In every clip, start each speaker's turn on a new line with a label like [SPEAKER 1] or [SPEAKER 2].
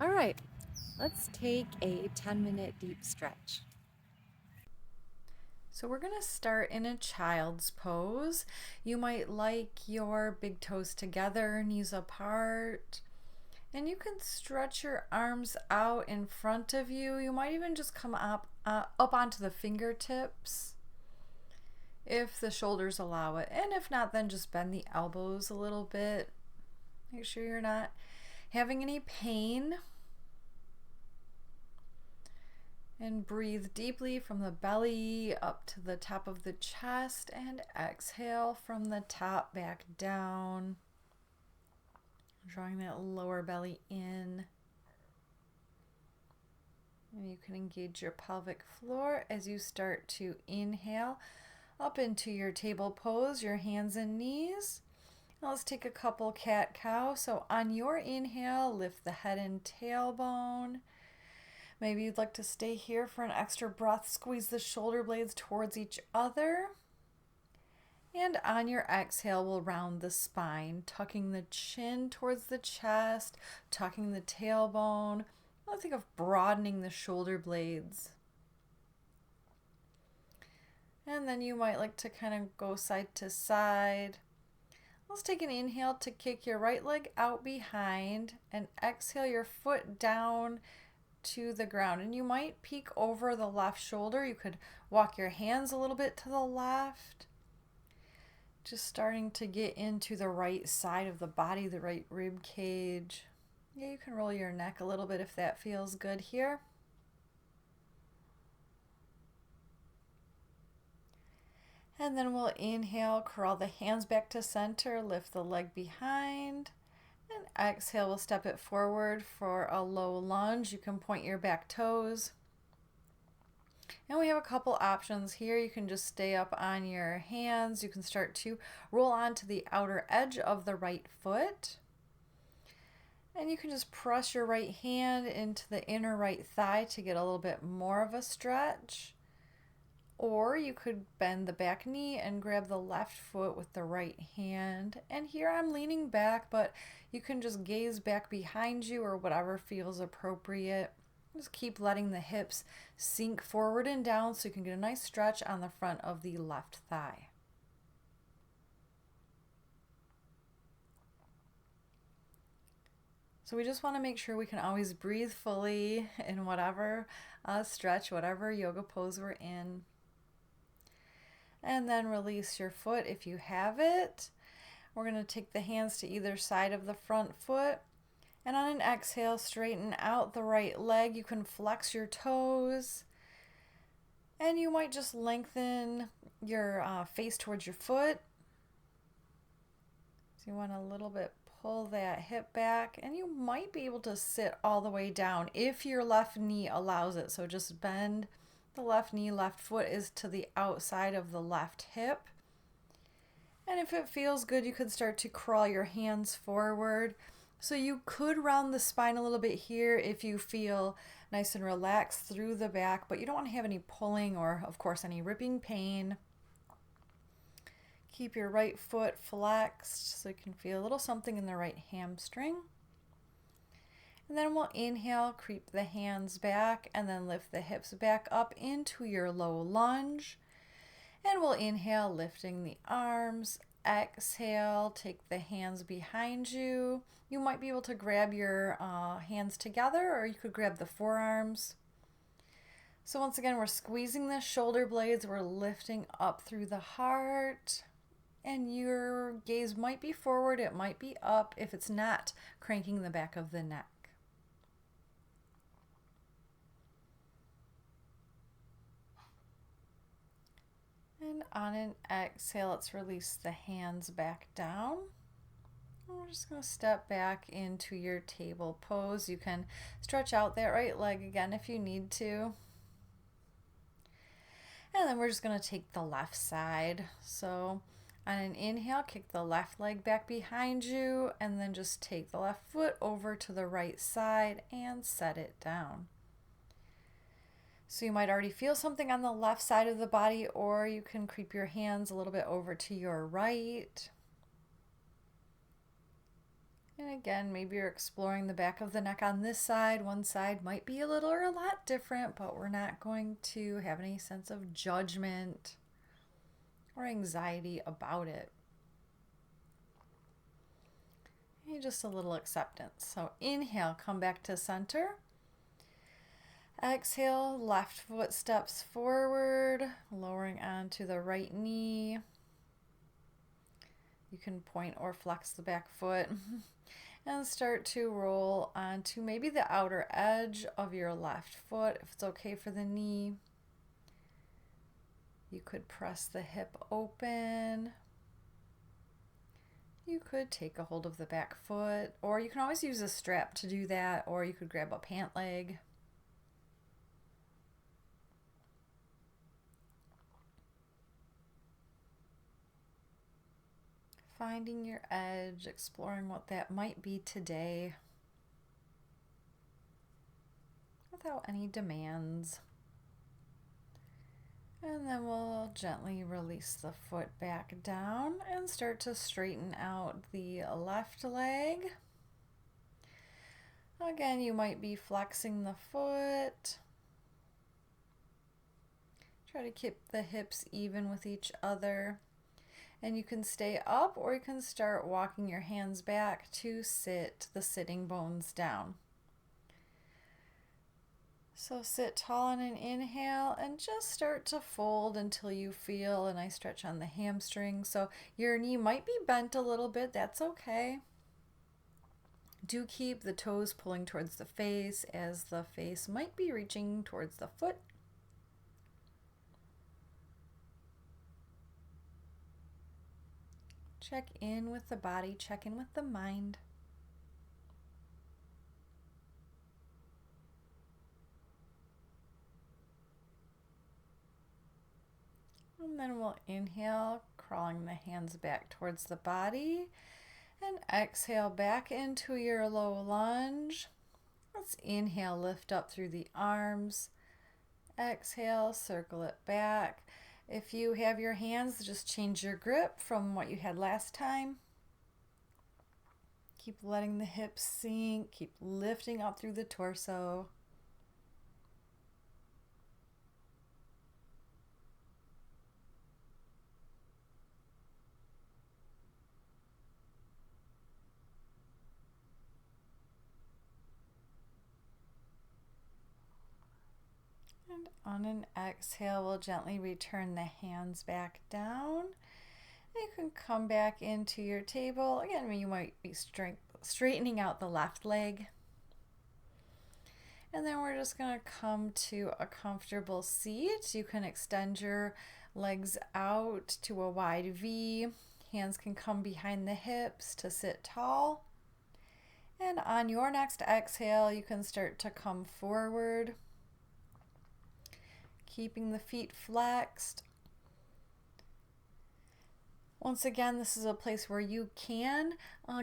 [SPEAKER 1] All right, let's take a 10-minute deep stretch.
[SPEAKER 2] So we're going to start in a child's pose. You might like your big toes together, knees apart, and you can stretch your arms out in front of you. You might even just come up onto the fingertips if the shoulders allow it. And if not, then just bend the elbows a little bit. Make sure you're not having any pain. And breathe deeply from the belly up to the top of the chest and exhale from the top back down. Drawing that lower belly in. And you can engage your pelvic floor as you start to inhale up into your table pose, your hands and knees. Now let's take a couple cat cow. So on your inhale, lift the head and tailbone. Maybe you'd like to stay here for an extra breath. Squeeze the shoulder blades towards each other. And on your exhale, we'll round the spine, tucking the chin towards the chest, tucking the tailbone. I think of broadening the shoulder blades. And then you might like to kind of go side to side. Let's take an inhale to kick your right leg out behind and exhale your foot down to the ground. And you might peek over the left shoulder. You could walk your hands a little bit to the left. Just starting to get into the right side of the body, the right rib cage. Yeah, you can roll your neck a little bit if that feels good here. And then we'll inhale, curl the hands back to center, lift the leg behind. And exhale, we'll step it forward for a low lunge. You can point your back toes. And we have a couple options here. You can just stay up on your hands. You can start to roll onto the outer edge of the right foot. And you can just press your right hand into the inner right thigh to get a little bit more of a stretch. Or you could bend the back knee and grab the left foot with the right hand. And here I'm leaning back, but you can just gaze back behind you or whatever feels appropriate. Just keep letting the hips sink forward and down so you can get a nice stretch on the front of the left thigh. So we just want to make sure we can always breathe fully in whatever stretch, whatever yoga pose we're in. And then release your foot if you have it. We're going to take the hands to either side of the front foot. And on an exhale, straighten out the right leg. You can flex your toes. And you might just lengthen your face towards your foot. So you want a little bit pull that hip back. And you might be able to sit all the way down if your left knee allows it. So just bend the left knee, left foot is to the outside of the left hip. And if it feels good, you could start to crawl your hands forward. So you could round the spine a little bit here if you feel nice and relaxed through the back, but you don't want to have any pulling or, of course, any ripping pain. Keep your right foot flexed so you can feel a little something in the right hamstring. And then we'll inhale, creep the hands back, and then lift the hips back up into your low lunge. And we'll inhale, lifting the arms. Exhale, take the hands behind you. You might be able to grab your hands together, or you could grab the forearms. So once again, we're squeezing the shoulder blades. We're lifting up through the heart. And your gaze might be forward, it might be up if it's not cranking the back of the neck. And on an exhale, let's release the hands back down. We're just going to step back into your table pose. You can stretch out that right leg again if you need to. And then we're just going to take the left side. So on an inhale, kick the left leg back behind you, and then just take the left foot over to the right side and set it down. So you might already feel something on the left side of the body, or you can creep your hands a little bit over to your right. And again, maybe you're exploring the back of the neck on this side. One side might be a little or a lot different, but we're not going to have any sense of judgment or anxiety about it. And just a little acceptance. So inhale, come back to center. Exhale, left foot steps forward, lowering onto the right knee. You can point or flex the back foot and start to roll onto maybe the outer edge of your left foot. If it's okay for the knee, you could press the hip open. You could take a hold of the back foot, or you can always use a strap to do that, or you could grab a pant leg. Finding your edge, exploring what that might be today without any demands. And then we'll gently release the foot back down and start to straighten out the left leg. Again, you might be flexing the foot. Try to keep the hips even with each other. And you can stay up, or you can start walking your hands back to sit the sitting bones down. So sit tall on an inhale and just start to fold until you feel a nice stretch on the hamstring. So your knee might be bent a little bit, that's okay. Do keep the toes pulling towards the face, as the face might be reaching towards the foot. Check in with the body, check in with the mind. And then we'll inhale, crawling the hands back towards the body, and exhale back into your low lunge. Let's inhale, lift up through the arms. Exhale, circle it back. If you have your hands, just change your grip from what you had last time. Keep letting the hips sink, keep lifting up through the torso. And on an exhale, we'll gently return the hands back down. You can come back into your table. Again, you might be straightening out the left leg. And then we're just going to come to a comfortable seat. You can extend your legs out to a wide V. Hands can come behind the hips to sit tall. And on your next exhale, you can start to come forward, keeping the feet flexed. Once again, this is a place where you can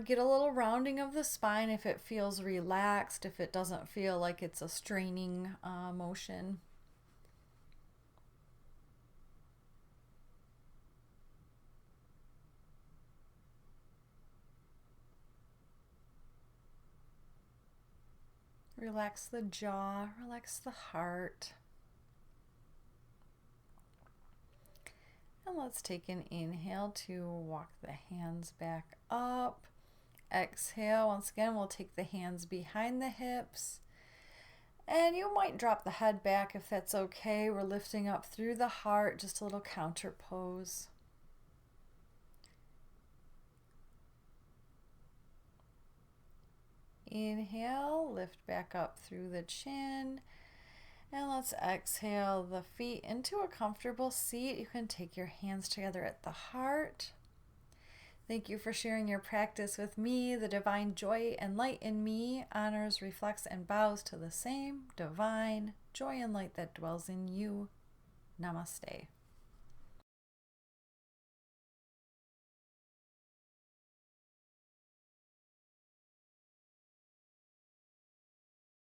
[SPEAKER 2] get a little rounding of the spine if it feels relaxed, if it doesn't feel like it's a straining motion. Relax the jaw, relax the heart. And let's take an inhale to walk the hands back up. Exhale, once again, we'll take the hands behind the hips. And you might drop the head back if that's okay. We're lifting up through the heart, just a little counter pose. Inhale, lift back up through the chin. And let's exhale the feet into a comfortable seat. You can take your hands together at the heart. Thank you for sharing your practice with me. The divine joy and light in me honors, reflects, and bows to the same divine joy and light that dwells in you. Namaste.